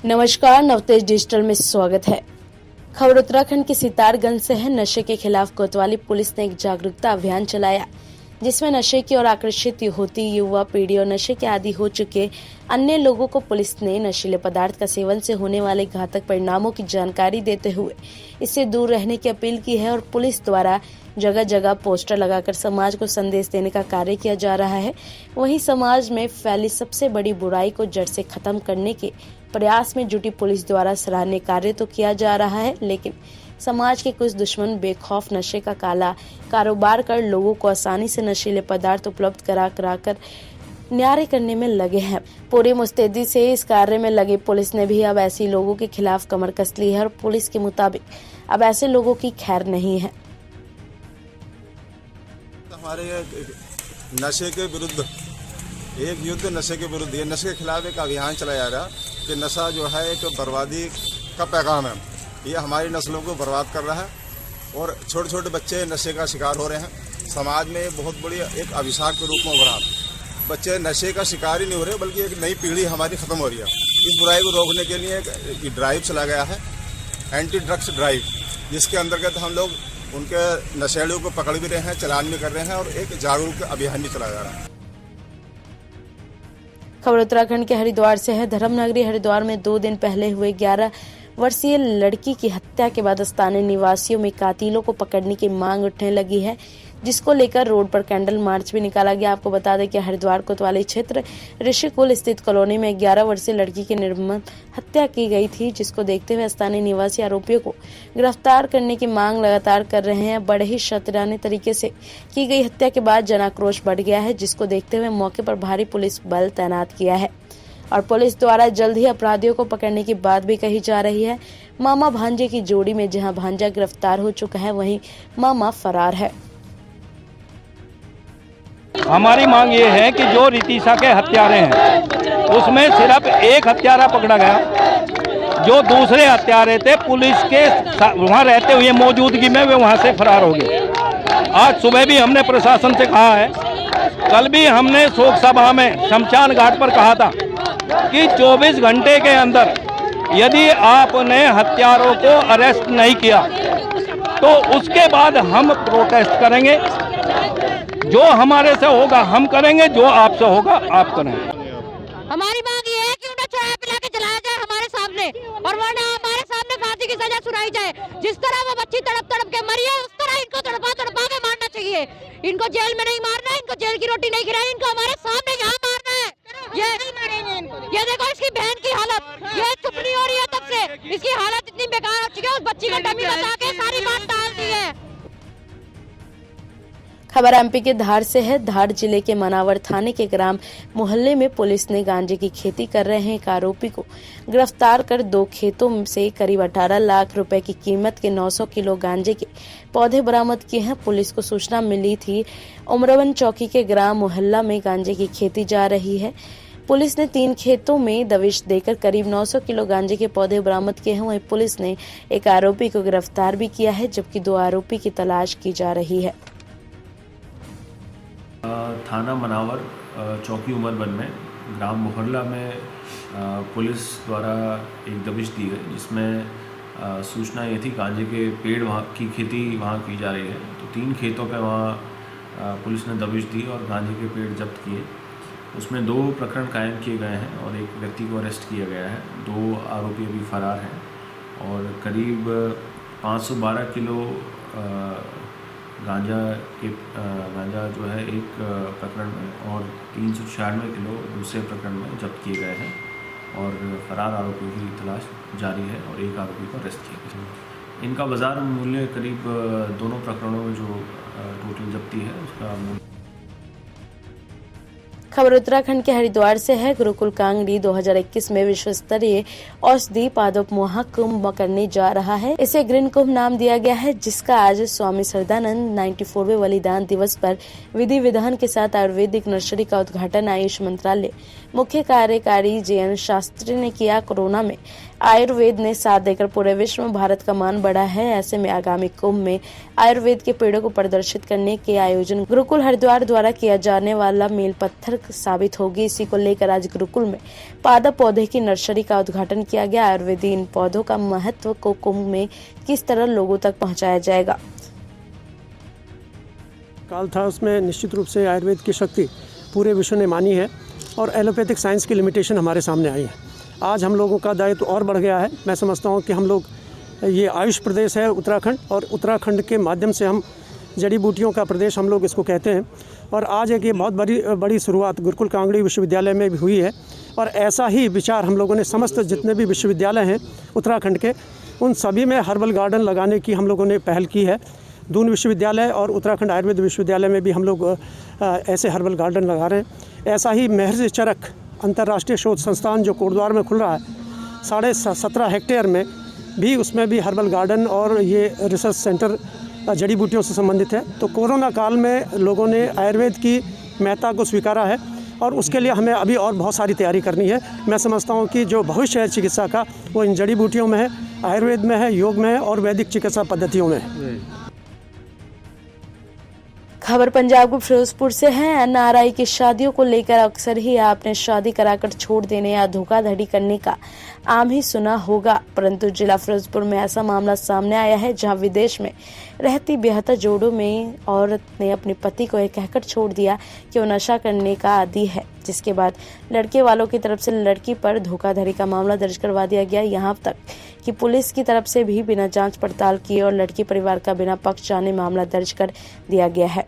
नमस्कार, नवतेज डिजिटल में स्वागत है। खबर उत्तराखंड के सितारगंज से है। नशे के खिलाफ कोतवाली पुलिस ने एक जागरूकता अभियान चलाया, जिसमें नशे की ओर आकर्षित होती युवा पीढ़ी और नशे के आदी हो चुके अन्य लोगों को पुलिस ने नशीले पदार्थ का सेवन से होने वाले घातक परिणामों की जानकारी देते हुए इससे दूर रहने की अपील की है। और पुलिस द्वारा जगह जगह पोस्टर लगाकर समाज को संदेश देने का कार्य किया जा रहा है। वहीं समाज में फैली सबसे बड़ी बुराई को जड़ से खत्म करने के प्रयास में जुटी पुलिस द्वारा सराहनीय कार्य तो किया जा रहा है, लेकिन समाज के कुछ दुश्मन बेखौफ नशे का काला कारोबार कर लोगों को आसानी से नशीले पदार्थ उपलब्ध कराकर न्यारे करने में लगे हैं। पूरी मुस्तैदी से इस कार्य में लगी पुलिस ने भी अब ऐसी लोगों के खिलाफ कमर कस ली है और पुलिस के मुताबिक अब ऐसे लोगों की खैर नहीं है। हमारे नशे के विरुद्ध एक युद्ध नशे के विरुद्ध, ये नशे के खिलाफ एक अभियान चलाया जा रहा कि नशा जो है एक बर्बादी का पैगाम है। ये हमारी नस्लों को बर्बाद कर रहा है और छोटे छोटे बच्चे नशे का शिकार हो रहे हैं। समाज में बहुत बड़ी एक अभिशाप के रूप में उभरा। बच्चे नशे का शिकार ही नहीं हो रहे, बल्कि एक नई पीढ़ी हमारी खत्म हो रही है। इस बुराई को रोकने के लिए एक ड्राइव चला गया है, एंटी ड्रग्स ड्राइव, जिसके अंतर्गत हम लोग उनके नशेड़ियों को पकड़ भी रहे हैं, चालान भी कर रहे हैं और एक जागरूक अभियान भी चलाया जा रहा है। खबर उत्तराखंड के हरिद्वार से है। धर्मनगरी हरिद्वार में 2 दिन पहले हुए 11 वर्षीय लड़की की हत्या के बाद स्थानीय निवासियों में कातिलों को पकड़ने की मांग उठने लगी है, जिसको लेकर रोड पर कैंडल मार्च भी निकाला गया। आपको बता दें कि हरिद्वार कोतवाली क्षेत्र ऋषिकुल स्थित कॉलोनी में 11 वर्षीय लड़की की निर्मम हत्या की गई थी, जिसको देखते हुए स्थानीय निवासी आरोपियों को गिरफ्तार करने की मांग लगातार कर रहे हैं। बड़े ही शातिराना तरीके से की गई हत्या के बाद जनाक्रोश बढ़ गया है, जिसको देखते हुए मौके पर भारी पुलिस बल तैनात किया है और पुलिस द्वारा जल्द ही अपराधियों को पकड़ने की बात भी कही जा रही है। मामा भांजे की जोड़ी में जहां भांजा गिरफ्तार हो चुका है, वहीं मामा फरार है। हमारी मांग ये है कि जो रितिशा के हत्यारे हैं उसमें सिर्फ एक हत्यारा पकड़ा गया। जो दूसरे हत्यारे थे पुलिस के वहाँ रहते हुए मौजूदगी में वे वहाँ से फरार हो गए। आज सुबह भी हमने प्रशासन से कहा है, कल भी हमने शोक सभा में शमशान घाट पर कहा था कि 24 घंटे के अंदर यदि आपने हत्यारों को अरेस्ट नहीं किया तो उसके बाद हम प्रोटेस्ट करेंगे। जो हमारे से होगा हम करेंगे, जो आपसे होगा आप करेंगे। हमारी मांग ये है कि उन्हें चढ़ा पिला के जलाया जाए हमारे सामने, और वरना हमारे सामने फांसी की सजा सुनाई जाए। जिस तरह वो बच्ची तड़प तड़प के मरी है, उस तरह इनको तड़पा तड़पा के मारना चाहिए। इनको जेल में नहीं मारना है, इनको जेल की रोटी नहीं खिलानी, इनको हमारे सामने यहाँ मारना है। ये देखो इसकी बहन की हालत, ये चुप नहीं हो रही है तब से। इसकी हालत इतनी बेकार हो चुकी है, उस बच्ची का डमी बता के सारी बात टाल दी है। खबर एमपी के धार से है। धार जिले के मनावर थाने के ग्राम मोहल्ले में पुलिस ने गांजे की खेती कर रहे एक आरोपी को गिरफ्तार कर 2 खेतों से करीब 18 लाख रुपए की कीमत के 900 किलो गांजे के पौधे बरामद किए हैं। पुलिस को सूचना मिली थी उमरवन चौकी के ग्राम मोहल्ला में गांजे की खेती जा रही है। पुलिस ने 3 खेतों में दबिश देकर करीब 900 किलो गांजे के पौधे बरामद किए हैं। वहीं पुलिस ने एक आरोपी को गिरफ्तार भी किया है, जबकि 2 आरोपी की तलाश की जा रही है। थाना मनावर चौकी उमरवन में ग्राम मोहल्ला में पुलिस द्वारा एक दबिश दी है, जिसमें सूचना ये थी गांजे के पेड़ वहाँ की खेती वहाँ की जा रही है। तो 3 खेतों पे वहाँ पुलिस ने दबिश दी और गांजे के पेड़ जब्त किए। उसमें 2 प्रकरण कायम किए गए हैं और एक व्यक्ति को अरेस्ट किया गया है। 2 आरोपी अभी फरार हैं और करीब 512 किलो गांजा जो है एक प्रकरण में और 396 किलो दूसरे प्रकरण में जब्त किए गए हैं और फरार आरोपियों की तलाश जारी है और एक आरोपी को अरेस्ट किया गया। इनका बाजार मूल्य करीब दोनों प्रकरणों में जो टोटल जब्ती है उसका मूल्य। खबर उत्तराखंड के हरिद्वार से है। गुरुकुल कांगड़ी 2021 में विश्व स्तरीय औषधि पादप महाकुंभ करने जा रहा है। इसे ग्रीन कुंभ नाम दिया गया है, जिसका आज स्वामी श्रद्धानंद 94वें बलिदान दिवस पर विधि विधान के साथ आयुर्वेदिक नर्सरी का उद्घाटन आयुष मंत्रालय मुख्य कार्यकारी JN शास्त्री ने किया। कोरोना में आयुर्वेद ने साथ देकर पूरे विश्व में भारत का मान बढ़ा है। ऐसे में आगामी कुंभ में आयुर्वेद के पेड़ों को प्रदर्शित करने के आयोजन गुरुकुल हरिद्वार द्वारा किया जाने वाला मील पत्थर साबित होगी। इसी को लेकर आज गुरुकुल में पादप पौधे की नर्सरी का उद्घाटन किया गया। आयुर्वेदी इन पौधों का महत्व को कुंभ में किस तरह लोगों तक पहुँचाया जाएगा। काल था, उसमें निश्चित रूप से आयुर्वेद की शक्ति पूरे विश्व ने मानी है और एलोपैथिक साइंस की लिमिटेशन हमारे सामने आई है। आज हम लोगों का दायित्व और बढ़ गया है। मैं समझता हूँ कि हम लोग, ये आयुष प्रदेश है उत्तराखंड, और उत्तराखंड के माध्यम से हम जड़ी बूटियों का प्रदेश हम लोग इसको कहते हैं। और आज एक ये बहुत बड़ी शुरुआत गुरुकुल कांगड़ी विश्वविद्यालय में भी हुई है। और ऐसा ही विचार हम लोगों ने समस्त जितने भी विश्वविद्यालय हैं उत्तराखंड के, उन सभी में हर्बल गार्डन लगाने की हम लोगों ने पहल की है। दून विश्वविद्यालय और उत्तराखंड आयुर्वेद विश्वविद्यालय में भी हम लोग ऐसे हर्बल गार्डन लगा रहे हैं। ऐसा ही महर्षि चरक अंतर्राष्ट्रीय शोध संस्थान जो कोटद्वार में खुल रहा है 17.5 हेक्टेयर में भी, उसमें भी हर्बल गार्डन और ये रिसर्च सेंटर जड़ी बूटियों से संबंधित है। तो कोरोना काल में लोगों ने आयुर्वेद की महत्ता को स्वीकारा है और उसके लिए हमें अभी और बहुत सारी तैयारी करनी है। मैं समझता हूँ कि जो भविष्य है चिकित्सा का, वो इन जड़ी बूटियों में है, आयुर्वेद में है, योग में है और वैदिक चिकित्सा पद्धतियों में है। खबर पंजाब के फिरोजपुर से है। एनआरआई की शादियों को लेकर अक्सर ही आपने शादी कराकर छोड़ देने या धोखाधड़ी करने का आम ही सुना होगा, परंतु जिला फिरोजपुर में ऐसा मामला सामने आया है जहां विदेश में रहती बेहतर जोड़ों में औरत ने अपने पति को यह कहकर छोड़ दिया कि वो नशा करने का आदी है, जिसके बाद लड़के वालों की तरफ से लड़की पर धोखाधड़ी का मामला दर्ज करवा दिया गया। यहाँ तक कि पुलिस की तरफ से भी बिना जांच पड़ताल किए और लड़की परिवार का बिना पक्ष जाने मामला दर्ज कर दिया गया है।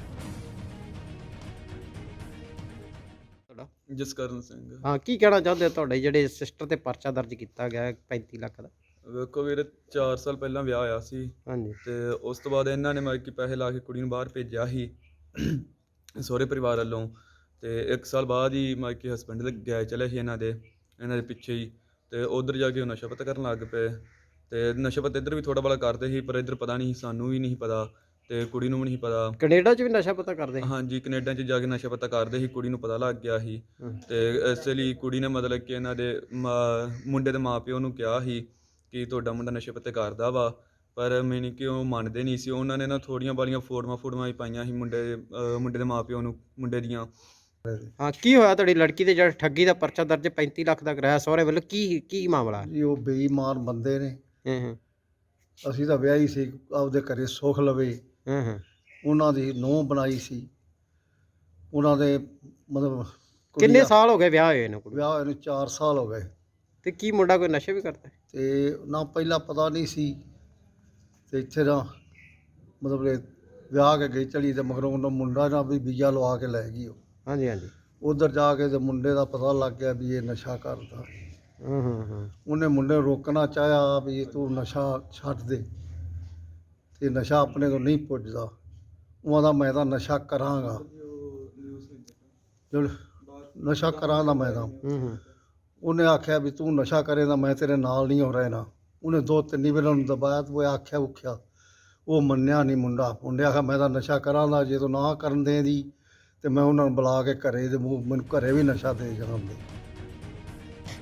ਜਸਕਰਨ ਸਿੰਘ। ਹਾਂ, ਕੀ ਕਹਿਣਾ ਚਾਹੁੰਦੇ ਹੋ ਤੁਹਾਡੇ ਜਿਹੜੇ ਸਿਸਟਰ ਤੇ ਪਰਚਾ ਦਰਜ ਕੀਤਾ ਗਿਆ ਹੈ 35 ਲੱਖ ਦਾ? ਵੇਖੋ ਵੀਰੇ 4 ਸਾਲ ਪਹਿਲਾਂ ਵਿਆਹ ਹੋਇਆ ਸੀ ਹਾਂਜੀ। ਤੇ ਉਸ ਤੋਂ ਬਾਅਦ ਇਹਨਾਂ ਨੇ ਮਾਇਕੇ ਪੈਸੇ ਲਾ ਕੇ ਕੁੜੀ ਨੂੰ ਬਾਹਰ ਭੇਜਿਆ ਸੀ ਸਹੁਰੇ ਪਰਿਵਾਰ ਵੱਲੋਂ, ਤੇ 1 ਸਾਲ ਬਾਅਦ ਹੀ ਮਾਇਕੇ ਹਸਬੈਂਡ ਦੇ ਗਏ ਚਲੇ ਸੀ ਇਹਨਾਂ ਦੇ ਪਿੱਛੇ ਹੀ, ਤੇ ਉਧਰ ਜਾ ਕੇ ਉਹ ਨਸ਼ਾ ਪਤਾ ਕਰਨ ਲੱਗ ਪਏ। ਤੇ ਨਸ਼ਾ ਪਤਾ ਇੱਧਰ ਵੀ ਥੋੜਾ ਬੜਾ ਕਰਦੇ ਸੀ, ਪਰ ਇੱਧਰ ਪਤਾ ਨਹੀਂ, ਸਾਨੂੰ ਵੀ ਨਹੀਂ ਪਤਾ ਤੇ ਕੁੜੀ ਨੂੰ ਵੀ ਨਹੀਂ ਪਤਾ। ਕੈਨੇਡਾ 'ਚ ਵੀ ਨਸ਼ਾ ਪਤਾ ਕਰਦੇ? ਹਾਂਜੀ, ਕੈਨੇਡਾ 'ਚ ਜਾ ਕੇ ਨਸ਼ਾ ਪਤਾ ਕਰਦੇ ਸੀ, ਕੁੜੀ ਨੂੰ ਪਤਾ ਲੱਗ ਗਿਆ ਸੀ। ਤੇ ਇਸੇ ਲਈ ਕੁੜੀ ਨੇ ਮਤਲਬ ਕਿ ਇਹਨਾਂ ਦੇ ਮੁੰਡੇ ਦੇ ਮਾਪਿਓ ਨੂੰ ਕਿਹਾ ਸੀ ਕਿ ਤੁਹਾਡਾ ਮੁੰਡਾ ਨਸ਼ੇ ਪੱਤੇ ਕਰਦਾ ਵਾ, ਪਰ ਮੈਨੂੰ ਕਿ ਉਹ ਮੰਨਦੇ ਨਹੀਂ ਸੀ। ਉਹਨਾਂ ਨੇ ਨਾ ਥੋੜੀਆਂ ਬਾਲੀਆਂ ਫੋਟੋਆਂ ਹੀ ਪਾਈਆਂ ਸੀ ਮੁੰਡੇ ਦੇ ਮਾਪਿਓ ਨੂੰ, ਮੁੰਡੇ ਦੀਆਂ। ਹਾਂ, ਕੀ ਹੋਇਆ ਤੁਹਾਡੀ ਲੜਕੀ ਦੇ ਜਿਹੜਾ ਠੱਗੀ ਦਾ ਪਰਚਾ ਦਰਜ 35 ਲੱਖ ਦਾ ਕਰਾਇਆ ਸਹੁਰੇ ਵੱਲੋਂ? ਕੀ ਮਾਮਲਾ? ਜੀ ਉਹ ਬੇਈਮਾਨ ਬੰਦੇ ਨੇ। ਅਸੀਂ ਤਾਂ ਵਿਆਹੀ ਸੀ ਆਪਦੇ ਘਰੇ ਸੁੱਖ ਲਵੇ। ਉਹਨਾਂ ਦੀ ਨੂੰਹ ਬਣਾਈ ਸੀ, ਉਹਨਾਂ ਦੇ ਮਤਲਬ ਕਿੰਨੇ ਸਾਲ ਹੋ ਗਏ ਵਿਆਹ ਹੋਏ ਨੂੰ? ਵਿਆਹ ਹੋਏ ਨੂੰ 4 ਸਾਲ ਹੋ ਗਏ। ਤੇ ਕੀ ਮੁੰਡਾ ਕੋਈ ਨਸ਼ੇ ਵੀ ਕਰਦਾ? ਤੇ ਨਾ ਪਹਿਲਾਂ ਪਤਾ ਨਹੀਂ ਸੀ, ਤੇ ਇੱਥੇ ਦਾ ਮਤਲਬ ਵਿਆਹ ਕੇ ਗਈ ਚਲੀ, ਤੇ ਮਗਰੋਂ ਉਹਨਾਂ ਮੁੰਡਾ ਨਾ ਵੀ ਵੀਜ਼ਾ ਲਵਾ ਕੇ ਲੈ ਗਈ ਉਹ। ਹਾਂਜੀ ਹਾਂਜੀ। ਉੱਧਰ ਜਾ ਕੇ ਤੇ ਮੁੰਡੇ ਦਾ ਪਤਾ ਲੱਗ ਗਿਆ ਵੀ ਇਹ ਨਸ਼ਾ ਕਰਦਾ। ਉਹਨੇ ਮੁੰਡੇ ਨੂੰ ਰੋਕਣਾ ਚਾਹਿਆ ਵੀ ਤੂੰ ਨਸ਼ਾ ਛੱਡ ਦੇ, ਤੇ ਨਸ਼ਾ ਆਪਣੇ ਤੋਂ ਨਹੀਂ ਪੁੱਜਦਾ। ਉਹਨਾਂ ਦਾ ਮੈਂ ਤਾਂ ਨਸ਼ਾ ਕਰਾਂਗਾ, ਨਸ਼ਾ ਕਰਾਂਗਾ ਮੈਂ ਤਾਂ। ਉਹਨੇ ਆਖਿਆ ਵੀ ਤੂੰ ਨਸ਼ਾ ਕਰੇਗਾ ਮੈਂ ਤੇਰੇ ਨਾਲ ਨਹੀਂ ਹੋ ਰਹਿਣਾ। ਉਹਨੇ 2-3 ਵਾਰ ਉਹਨੂੰ ਦਬਾਇਆ, ਤੇ ਉਹ ਆਖਿਆ ਉਹ ਮੰਨਿਆ ਨਹੀਂ ਮੁੰਡਾ। ਮੁੰਡੇ ਆਖਿਆ ਮੈਂ ਤਾਂ ਨਸ਼ਾ ਕਰਾਂਗਾ, ਜੇ ਤੂੰ ਨਾ ਕਰਨ ਦੇਂਦੀ ਤੇ ਮੈਂ ਉਹਨਾਂ ਨੂੰ ਬੁਲਾ ਕੇ ਘਰੇ ਦੇ ਮੈਨੂੰ ਘਰੇ ਵੀ ਨਸ਼ਾ ਦੇ ਜਾਵਾਂਗੇ।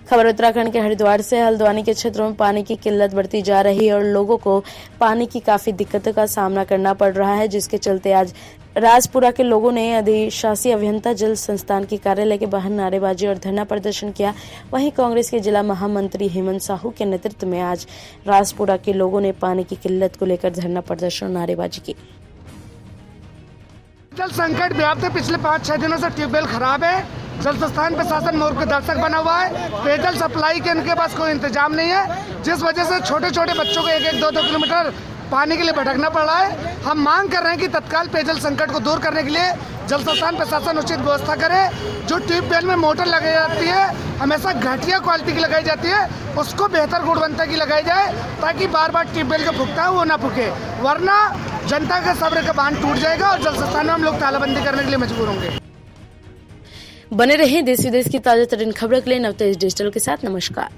खबर उत्तराखंड के हरिद्वार से। हल्द्वानी के क्षेत्रों में पानी की किल्लत बढ़ती जा रही है और लोगों को पानी की काफी दिक्कतों का सामना करना पड़ रहा है, जिसके चलते आज राजपुरा के लोगों ने अधिशासी अभियंता जल संस्थान के कार्यालय के बाहर नारेबाजी और धरना प्रदर्शन किया। वहीं कांग्रेस के जिला महामंत्री हेमंत साहू के नेतृत्व में आज राजपुरा के लोगों ने पानी की किल्लत को लेकर धरना प्रदर्शन और नारेबाजी की। जल संकट व्याप्त है। पिछले 5-6 दिनों से ट्यूबवेल खराब है। जल संस्थान प्रशासन मूर्ख दर्शक बना हुआ है। पेयजल सप्लाई के इनके पास कोई इंतजाम नहीं है, जिस वजह से छोटे छोटे बच्चों को 1-1, 2-2 किलोमीटर पानी के लिए भटकना पड़ रहा है। हम मांग कर रहे हैं कि तत्काल पेयजल संकट को दूर करने के लिए जल संस्थान प्रशासन उचित व्यवस्था करे। जो ट्यूबवेल में मोटर लगाई जाती है हमेशा घटिया क्वालिटी की लगाई जाती है, उसको बेहतर गुणवत्ता की लगाई जाए, ताकि बार बार ट्यूबवेल का फूकता है वो ना फूके, वरना जनता का सब्र का बांध टूट जाएगा और जल संस्थान में हम लोग तालाबंदी करने के लिए मजबूर होंगे। बने रहें देश विदेश की ताजा तरीन खबरों के लिए नवतेज डिजिटल के साथ। नमस्कार।